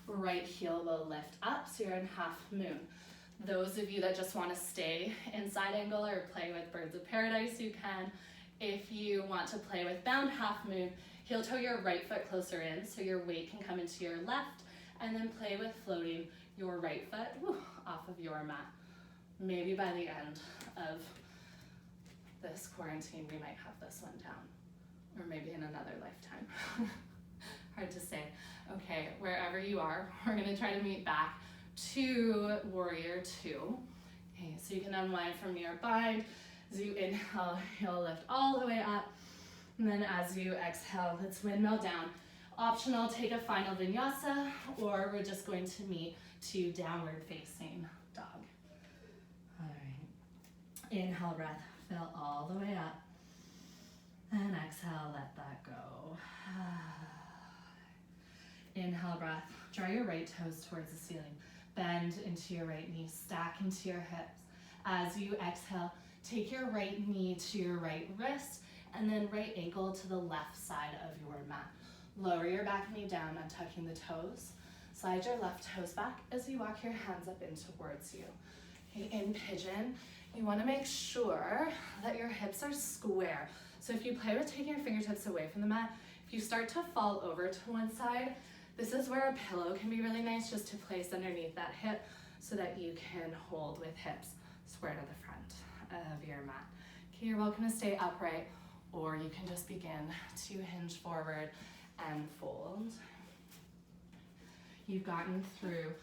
Right heel will lift up, so you're in half moon. Those of you that just want to stay in side angle or play with birds of paradise, you can. If you want to play with bound half moon, heel toe your right foot closer in so your weight can come into your left, and then play with floating your right foot off of your mat. Maybe by the end of this quarantine, we might have this one down, or maybe in another lifetime. Hard to say. Okay, wherever you are, we're gonna try to meet back to warrior 2. Okay, so you can unwind from your bind. As you inhale, you'll lift all the way up. And then as you exhale, let's windmill down. Optional, take a final vinyasa, or we're just going to meet to downward facing dog. All right, inhale, breath, fill all the way up. And exhale, let that go. Inhale, breath, draw your right toes towards the ceiling. Bend into your right knee, stack into your hips. As you exhale, take your right knee to your right wrist, and then right ankle to the left side of your mat. Lower your back knee down, untucking the toes. Slide your left toes back as you walk your hands up in towards you. Okay, in pigeon, you want to make sure that your hips are square. So if you play with taking your fingertips away from the mat, if you start to fall over to one side, this is where a pillow can be really nice just to place underneath that hip so that you can hold with hips square to the front of your mat. Okay, you're welcome to stay upright, or you can just begin to hinge forward and fold. You've gotten through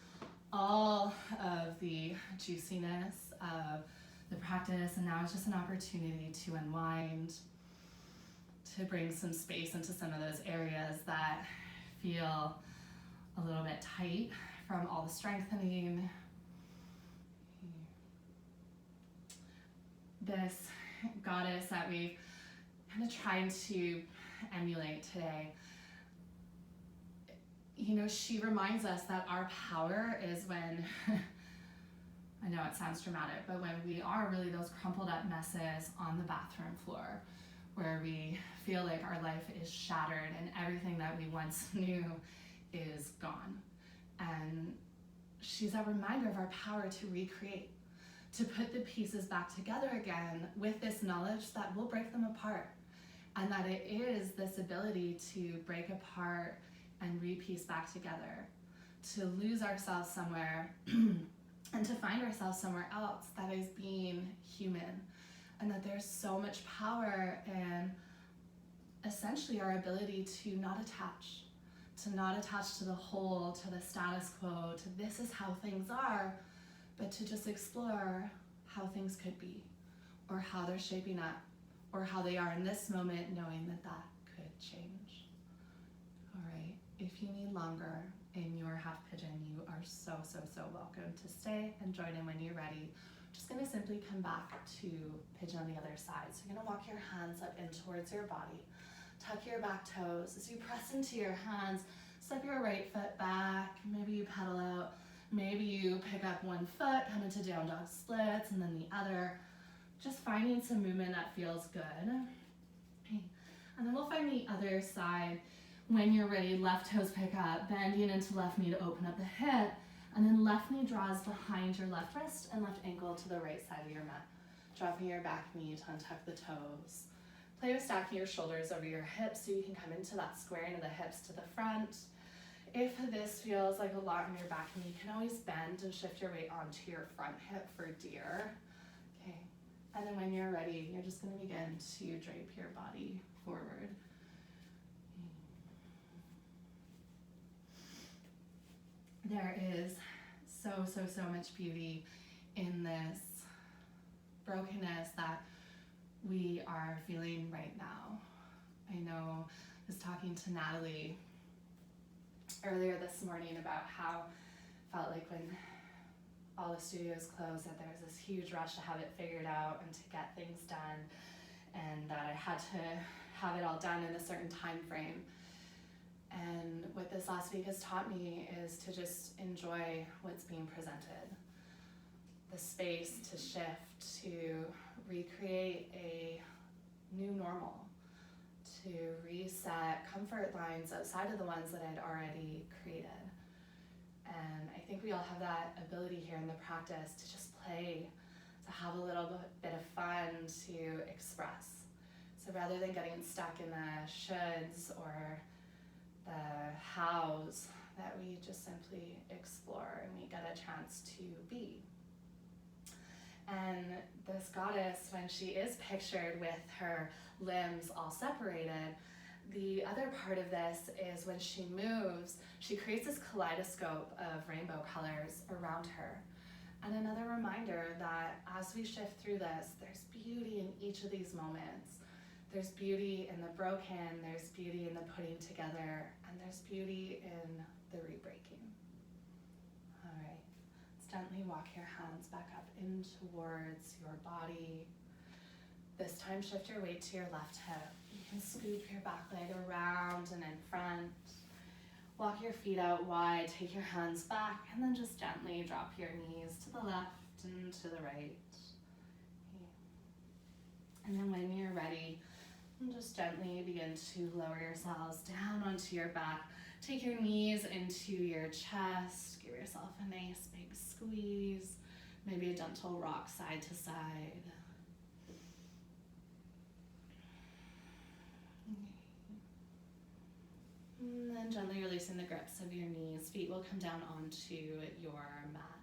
all of the juiciness of the practice, and now it's just an opportunity to unwind, to bring some space into some of those areas that feel a little bit tight from all the strengthening. This goddess that we've kind of tried to emulate today, you know, she reminds us that our power is when, I know it sounds dramatic, but when we are really those crumpled up messes on the bathroom floor, where we feel like our life is shattered and everything that we once knew is gone. And she's a reminder of our power to recreate, to put the pieces back together again with this knowledge that we'll break them apart, and that it is this ability to break apart and re-piece back together, to lose ourselves somewhere and to find ourselves somewhere else, that is being human. And that there's so much power in essentially our ability to not attach to the whole, to the status quo, to this is how things are, but to just explore how things could be, or how they're shaping up, or how they are in this moment, knowing that that could change. All right, if you need longer in your half pigeon, you are so welcome to stay and join in when you're ready. Just gonna simply come back to pigeon on the other side. So you're gonna walk your hands up in towards your body. Tuck your back toes. As you press into your hands, step your right foot back. Maybe you pedal out. Maybe you pick up one foot, come into down dog splits, and then the other. Just finding some movement that feels good. Okay. And then we'll find the other side. When you're ready, left toes pick up, bending into left knee to open up the hip. And then left knee draws behind your left wrist and left ankle to the right side of your mat. Dropping your back knee to untuck the toes. Play with stacking your shoulders over your hips so you can come into that squaring of the hips to the front. If this feels like a lot in your back knee, you can always bend and shift your weight onto your front hip for deer. Okay. And then when you're ready, you're just going to begin to drape your body forward. There is so much beauty in this brokenness that we are feeling right now. I know I was talking to Natalie earlier this morning about how it felt like when all the studios closed that there was this huge rush to have it figured out and to get things done, and that I had to have it all done in a certain time frame. And what this last week has taught me is to just enjoy what's being presented. The space to shift, to recreate a new normal, to reset comfort lines outside of the ones that I'd already created. And I think we all have that ability here in the practice to just play, to have a little bit of fun, to express. So rather than getting stuck in the shoulds or the hows, that we just simply explore and we get a chance to be. And this goddess, when she is pictured with her limbs all separated, the other part of this is when she moves, she creates this kaleidoscope of rainbow colors around her. And another reminder that as we shift through this, there's beauty in each of these moments. There's beauty in the broken, there's beauty in the putting together, and there's beauty in the re-breaking. All right, let's gently walk your hands back up in towards your body. This time, shift your weight to your left hip. You can scoop your back leg around and in front. Walk your feet out wide, take your hands back, and then just gently drop your knees to the left and to the right. Okay. And then when you're ready, just gently begin to lower yourselves down onto your back. Take your knees into your chest. Give yourself a nice big squeeze. Maybe a gentle rock side to side. And then gently releasing the grips of your knees. Feet will come down onto your mat.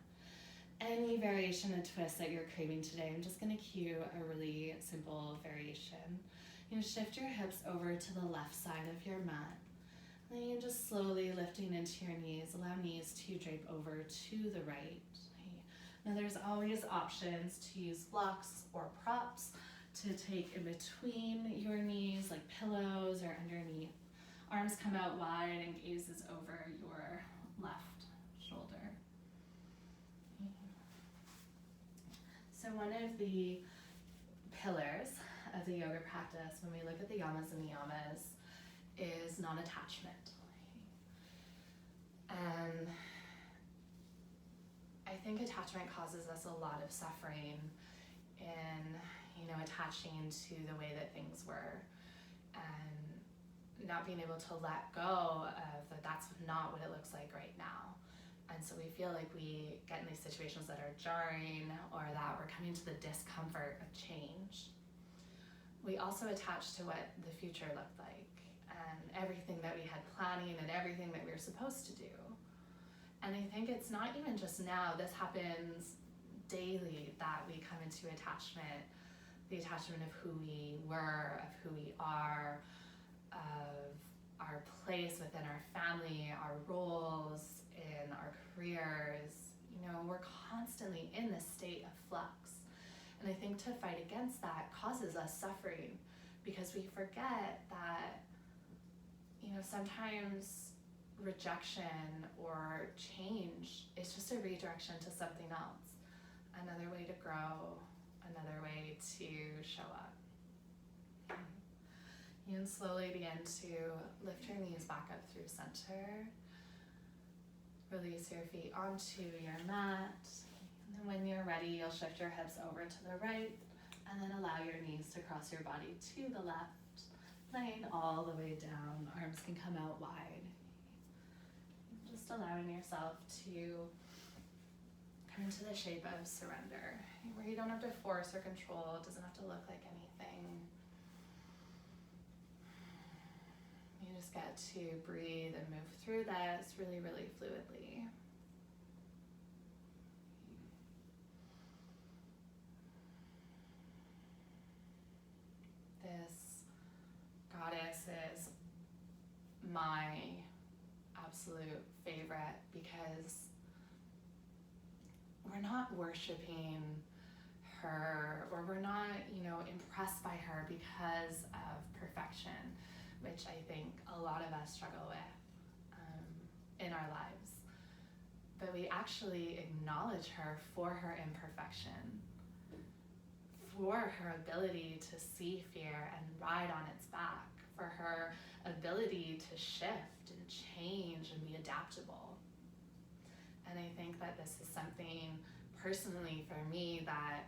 Any variation and twist that you're craving today, I'm just going to cue a really simple variation. You shift your hips over to the left side of your mat. And then you're just slowly lifting into your knees. Allow knees to drape over to the right. Now there's always options to use blocks or props to take in between your knees, like pillows or underneath. Arms come out wide and gazes over your left shoulder. one of the pillars of the yoga practice, when we look at the yamas and niyamas, is non-attachment. And I think attachment causes us a lot of suffering in, attaching to the way that things were, and not being able to let go of that that's not what it looks like right now. And so we feel like we get in these situations that are jarring, or that we're coming to the discomfort of change. We also attach to what the future looked like, and everything that we had planning, and everything that we were supposed to do. And I think it's not even just now, this happens daily, that we come into attachment, the attachment of who we were, of who we are, of our place within our family, our roles, in our careers. We're constantly in this state of flux. And I think to fight against that causes us suffering, because we forget that, sometimes rejection or change is just a redirection to something else, another way to grow, another way to show up. You can slowly begin to lift your knees back up through center. Release your feet onto your mat. And then when you're ready, you'll shift your hips over to the right, and then allow your knees to cross your body to the left, laying all the way down. Arms can come out wide. Just allowing yourself to come into the shape of surrender, where you don't have to force or control. It doesn't have to look like anything. You just get to breathe and move through this really, really fluidly. This goddess is my absolute favorite, because we're not worshiping her, or we're not, impressed by her because of perfection, which I think a lot of us struggle with in our lives. But we actually acknowledge her for her imperfection, for her ability to see fear and ride on its back, for her ability to shift and change and be adaptable. And I think that this is something personally for me, that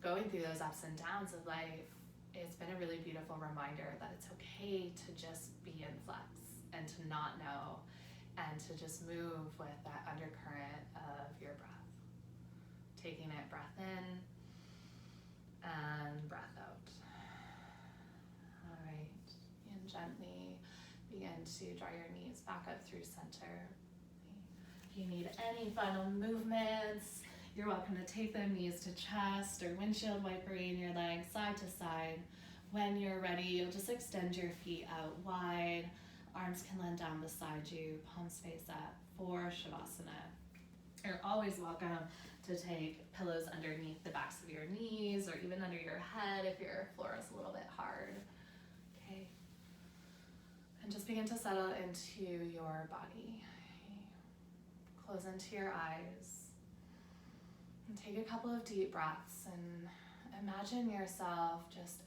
going through those ups and downs of life, it's been a really beautiful reminder that it's okay to just be in flux and to not know, and to just move with that undercurrent of your breath. Taking it breath in and breath out. All right, and gently begin to draw your knees back up through center. If you need any final movements, you're welcome to take them knees to chest, or windshield wipering your legs side to side. When you're ready, you'll just extend your feet out wide. Arms can land down beside you, palms face up for Shavasana. You're always welcome to take pillows underneath the backs of your knees, or even under your head if your floor is a little bit hard. Okay. And just begin to settle into your body. Close into your eyes. And take a couple of deep breaths, and imagine yourself just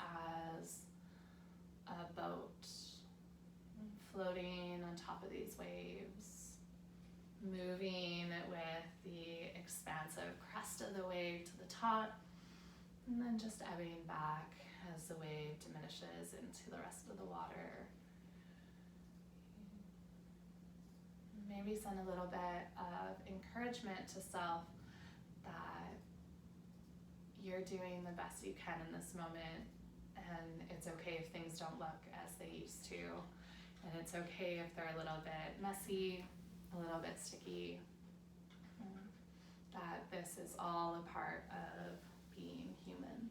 as a boat floating on top of these waves, moving with the expansive crest of the wave to the top, and then just ebbing back as the wave diminishes into the rest of the water. Maybe send a little bit of encouragement to self that you're doing the best you can in this moment, and it's okay if things don't look as they used to, and it's okay if they're a little bit messy, a little bit sticky, that this is all a part of being human,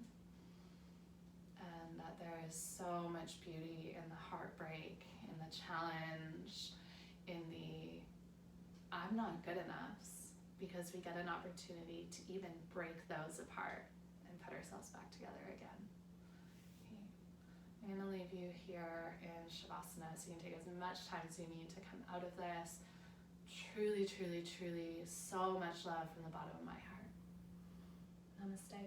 and that there is so much beauty in the heartbreak, in the challenge, in the I'm not good enough, because we get an opportunity to even break those apart and put ourselves back together again. Okay. I'm going to leave you here in Shavasana, so you can take as much time as you need to come out of this. Truly, truly, truly, so much love from the bottom of my heart. Namaste.